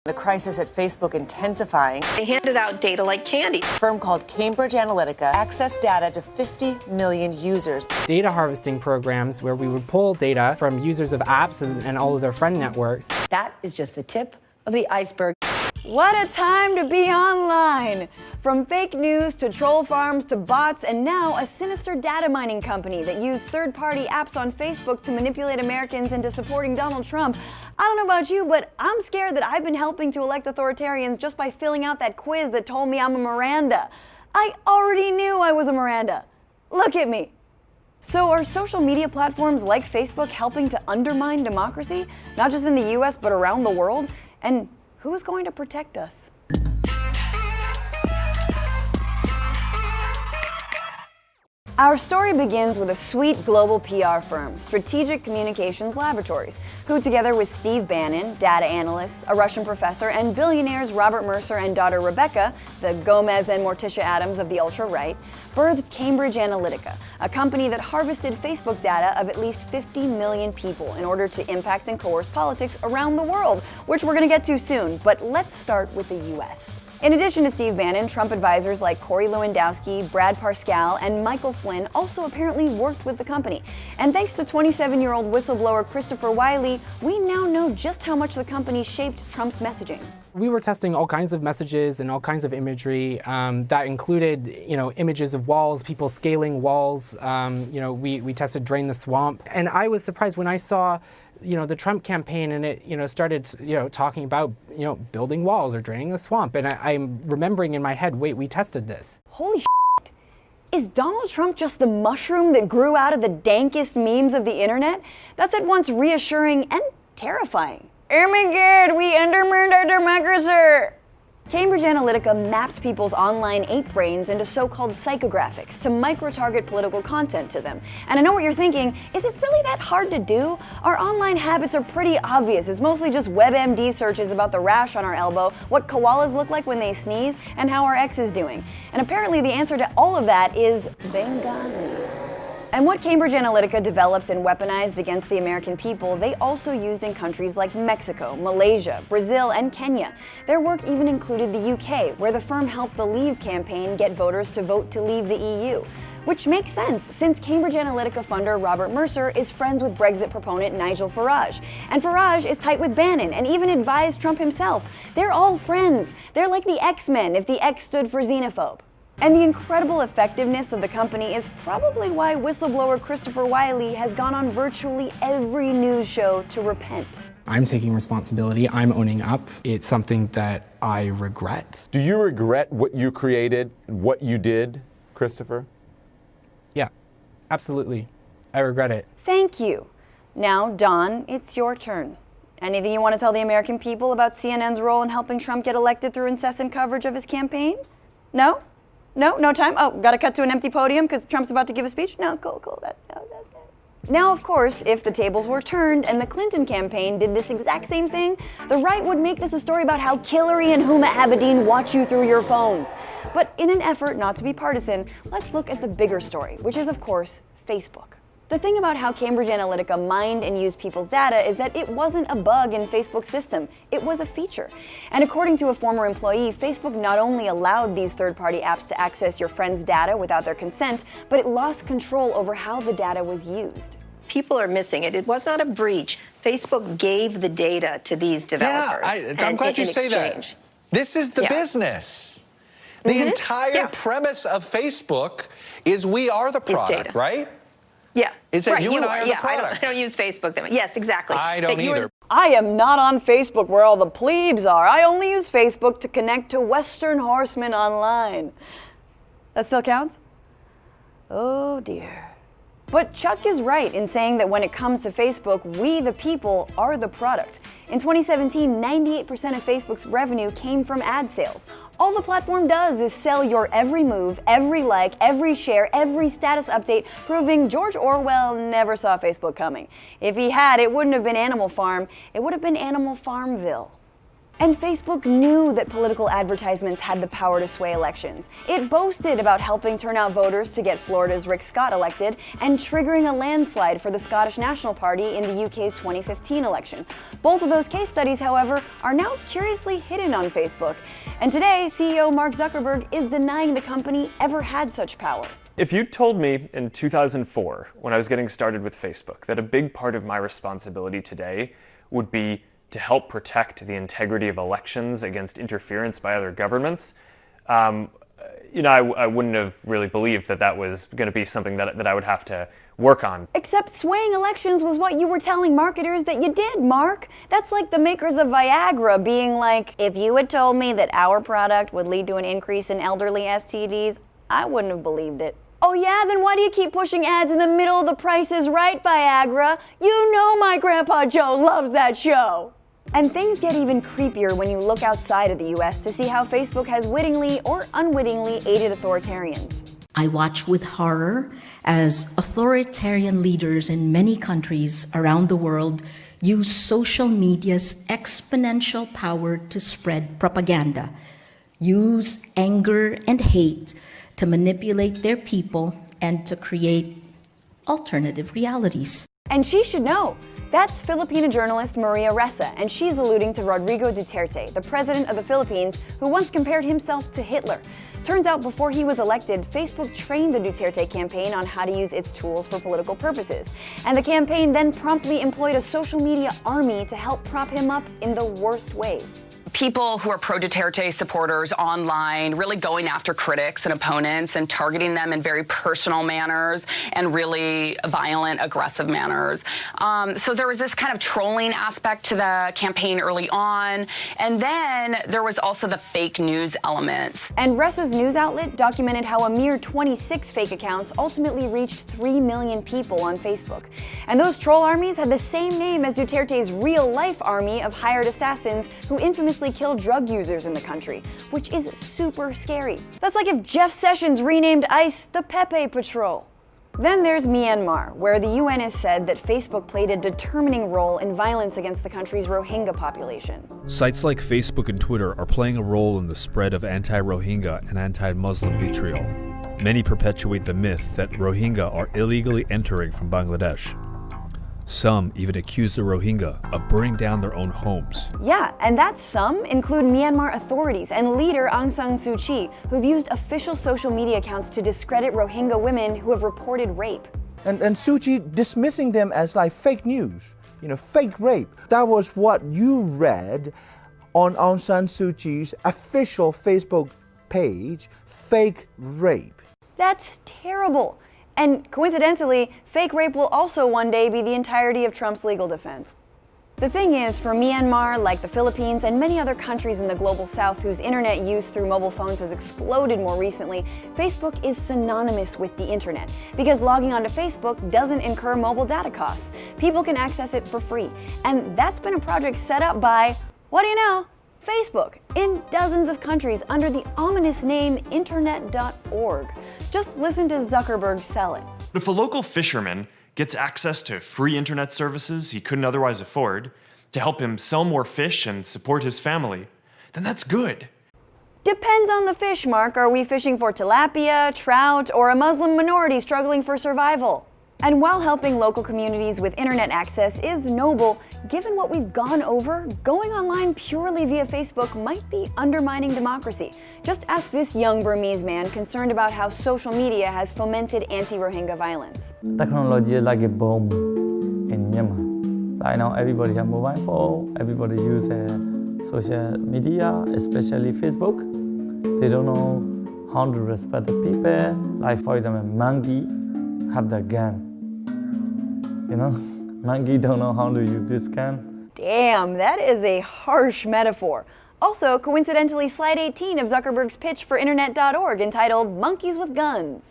The crisis at Facebook intensifying. They handed out data like candy. A firm called Cambridge Analytica accessed data to 50 million users. Data harvesting programs where we would pull data from users of apps and all of their friend networks. That is just the tip of the iceberg. What a time to be online! From fake news to troll farms to bots, and now a sinister data mining company that used third-party apps on Facebook to manipulate Americans into supporting Donald Trump. I don't know about you, but I'm scared that I've been helping to elect authoritarians just by filling out that quiz that told me I'm a Miranda. I already knew I was a Miranda. Look at me. So are social media platforms like Facebook helping to undermine democracy, not just in the US, but around the world? And who's going to protect us? Our story begins with a sweet global PR firm, Strategic Communications Laboratories, who together with Steve Bannon, data analysts, a Russian professor, and billionaires Robert Mercer and daughter Rebecca, the Gomez and Morticia Adams of the ultra-right, birthed Cambridge Analytica, a company that harvested Facebook data of at least 50 million people in order to impact and coerce politics around the world, which we're going to get to soon, but let's start with the US. In addition to Steve Bannon, Trump advisors like Corey Lewandowski, Brad Parscale, and Michael Flynn also apparently worked with the company. And thanks to 27-year-old whistleblower Christopher Wiley, we now know just how much the company shaped Trump's messaging. We were testing all kinds of messages and all kinds of imagery that included, images of walls, people scaling walls. We tested Drain the Swamp. And I was surprised when I saw the Trump campaign and it started, talking about, building walls or draining the swamp. And I'm remembering in my head, wait, we tested this. Holy shit. Is Donald Trump just the mushroom that grew out of the dankest memes of the internet? That's at once reassuring and terrifying. Oh my God, we undermined our democracy. Cambridge Analytica mapped people's online ape brains into so-called psychographics to micro-target political content to them. And I know what you're thinking, is it really that hard to do? Our online habits are pretty obvious. It's mostly just WebMD searches about the rash on our elbow, what koalas look like when they sneeze, and how our ex is doing. And apparently the answer to all of that is Benghazi. And what Cambridge Analytica developed and weaponized against the American people, they also used in countries like Mexico, Malaysia, Brazil, and Kenya. Their work even included the UK, where the firm helped the Leave campaign get voters to vote to leave the EU. Which makes sense, since Cambridge Analytica funder Robert Mercer is friends with Brexit proponent Nigel Farage. And Farage is tight with Bannon and even advised Trump himself. They're all friends. They're like the X-Men if the X stood for xenophobe. And the incredible effectiveness of the company is probably why whistleblower Christopher Wiley has gone on virtually every news show to repent. I'm taking responsibility. I'm owning up. It's something that I regret. Do you regret what you created, what you did, Christopher? Yeah, absolutely. I regret it. Thank you. Now, Don, it's your turn. Anything you want to tell the American people about CNN's role in helping Trump get elected through incessant coverage of his campaign? No? No time? Oh, gotta cut to an empty podium because Trump's about to give a speech? No, cool. Now, of course, if the tables were turned and the Clinton campaign did this exact same thing, the right would make this a story about how Hillary and Huma Abedin watch you through your phones. But in an effort not to be partisan, let's look at the bigger story, which is, of course, Facebook. The thing about how Cambridge Analytica mined and used people's data is that it wasn't a bug in Facebook's system, it was a feature. And according to a former employee, Facebook not only allowed these third-party apps to access your friends' data without their consent, but it lost control over how the data was used. People are missing it. It was not a breach. Facebook gave the data to these developers. Yeah, I'm glad you say that. This is the business. The entire premise of Facebook is we are the product, right? Yeah. Is that you and I are the product? I don't use Facebook. Yes, exactly. I don't either. I am not on Facebook where all the plebes are. I only use Facebook to connect to Western horsemen online. That still counts? Oh dear. But Chuck is right in saying that when it comes to Facebook, we, the people, are the product. In 2017, 98% of Facebook's revenue came from ad sales. All the platform does is sell your every move, every like, every share, every status update, proving George Orwell never saw Facebook coming. If he had, it wouldn't have been Animal Farm, it would have been Animal Farmville. And Facebook knew that political advertisements had the power to sway elections. It boasted about helping turn out voters to get Florida's Rick Scott elected and triggering a landslide for the Scottish National Party in the UK's 2015 election. Both of those case studies, however, are now curiously hidden on Facebook. And today, CEO Mark Zuckerberg is denying the company ever had such power. If you told me in 2004, when I was getting started with Facebook, that a big part of my responsibility today would be to help protect the integrity of elections against interference by other governments, I wouldn't have really believed that that was going to be something that I would have to work on. Except swaying elections was what you were telling marketers that you did, Mark. That's like the makers of Viagra being like, if you had told me that our product would lead to an increase in elderly STDs, I wouldn't have believed it. Oh yeah, then why do you keep pushing ads in the middle of the Price is Right, Viagra? You know my Grandpa Joe loves that show. And things get even creepier when you look outside of the US to see how Facebook has wittingly or unwittingly aided authoritarians. I watch with horror as authoritarian leaders in many countries around the world use social media's exponential power to spread propaganda, use anger and hate to manipulate their people and to create alternative realities. And she should know. That's Filipina journalist Maria Ressa, and she's alluding to Rodrigo Duterte, the president of the Philippines, who once compared himself to Hitler. Turns out before he was elected, Facebook trained the Duterte campaign on how to use its tools for political purposes. And the campaign then promptly employed a social media army to help prop him up in the worst ways. People who are pro-Duterte supporters online really going after critics and opponents and targeting them in very personal manners and really violent, aggressive manners. So there was this kind of trolling aspect to the campaign early on. And then there was also the fake news element. And Ressa's news outlet documented how a mere 26 fake accounts ultimately reached 3 million people on Facebook. And those troll armies had the same name as Duterte's real-life army of hired assassins who infamously killed drug users in the country, which is super scary. That's like if Jeff Sessions renamed ICE the Pepe Patrol. Then there's Myanmar, where the UN has said that Facebook played a determining role in violence against the country's Rohingya population. Sites like Facebook and Twitter are playing a role in the spread of anti-Rohingya and anti-Muslim vitriol. Many perpetuate the myth that Rohingya are illegally entering from Bangladesh. Some even accuse the Rohingya of burning down their own homes. Yeah, and that some include Myanmar authorities and leader Aung San Suu Kyi, who've used official social media accounts to discredit Rohingya women who have reported rape. And Suu Kyi dismissing them as like fake news, fake rape. That was what you read on Aung San Suu Kyi's official Facebook page, fake rape. That's terrible. And coincidentally, fake rape will also one day be the entirety of Trump's legal defense. The thing is, for Myanmar, like the Philippines and many other countries in the global south whose internet use through mobile phones has exploded more recently, Facebook is synonymous with the internet because logging onto Facebook doesn't incur mobile data costs. People can access it for free. And that's been a project set up by, what do you know, Facebook, in dozens of countries under the ominous name Internet.org. Just listen to Zuckerberg sell it. If a local fisherman gets access to free internet services he couldn't otherwise afford to help him sell more fish and support his family, then that's good. Depends on the fish, Mark. Are we fishing for tilapia, trout, or a Muslim minority struggling for survival? And while helping local communities with internet access is noble, given what we've gone over, going online purely via Facebook might be undermining democracy. Just ask this young Burmese man concerned about how social media has fomented anti-Rohingya violence. Technology is like a bomb in Myanmar. Right now everybody has mobile phone, everybody uses social media, especially Facebook. They don't know how to respect the people. Like for example, monkey have the gun. Monkey don't know how to use this gun. Damn, that is a harsh metaphor. Also, coincidentally, slide 18 of Zuckerberg's pitch for Internet.org entitled Monkeys with Guns.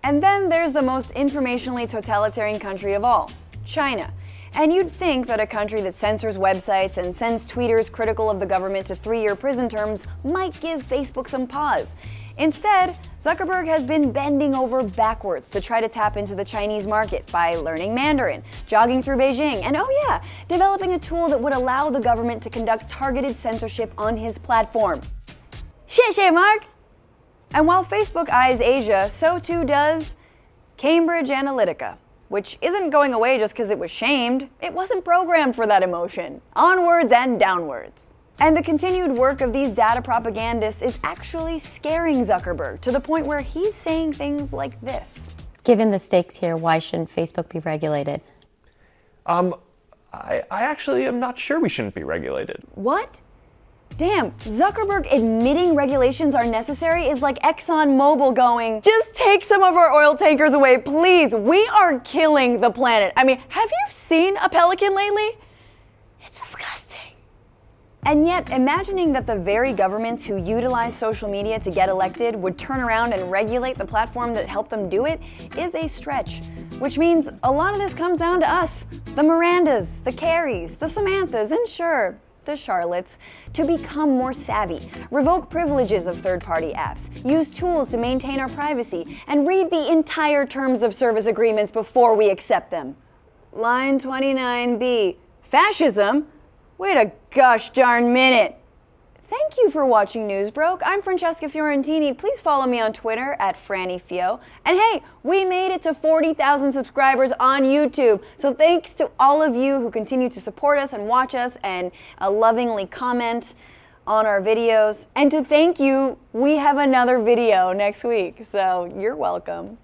And then there's the most informationally totalitarian country of all, China. And you'd think that a country that censors websites and sends tweeters critical of the government to 3-year prison terms might give Facebook some pause. Instead, Zuckerberg has been bending over backwards to try to tap into the Chinese market by learning Mandarin, jogging through Beijing, and oh yeah, developing a tool that would allow the government to conduct targeted censorship on his platform. 谢谢, Mark! And while Facebook eyes Asia, so too does Cambridge Analytica, which isn't going away just because it was shamed. It wasn't programmed for that emotion. Onwards and downwards. And the continued work of these data propagandists is actually scaring Zuckerberg to the point where he's saying things like this. Given the stakes here, why shouldn't Facebook be regulated? I actually am not sure we shouldn't be regulated. What? Damn, Zuckerberg admitting regulations are necessary is like ExxonMobil going, just take some of our oil tankers away, please. We are killing the planet. I mean, have you seen a pelican lately? It's disgusting. And yet, imagining that the very governments who utilize social media to get elected would turn around and regulate the platform that helped them do it is a stretch. Which means a lot of this comes down to us, the Mirandas, the Carries, the Samanthas, and sure, the Charlottes, to become more savvy, revoke privileges of third-party apps, use tools to maintain our privacy, and read the entire terms of service agreements before we accept them. Line 29B, fascism? Wait a gosh darn minute. Thank you for watching Newsbroke. I'm Francesca Fiorentini. Please follow me on Twitter at FrannyFio. And hey, we made it to 40,000 subscribers on YouTube. So thanks to all of you who continue to support us and watch us and lovingly comment on our videos. And to thank you, we have another video next week. So you're welcome.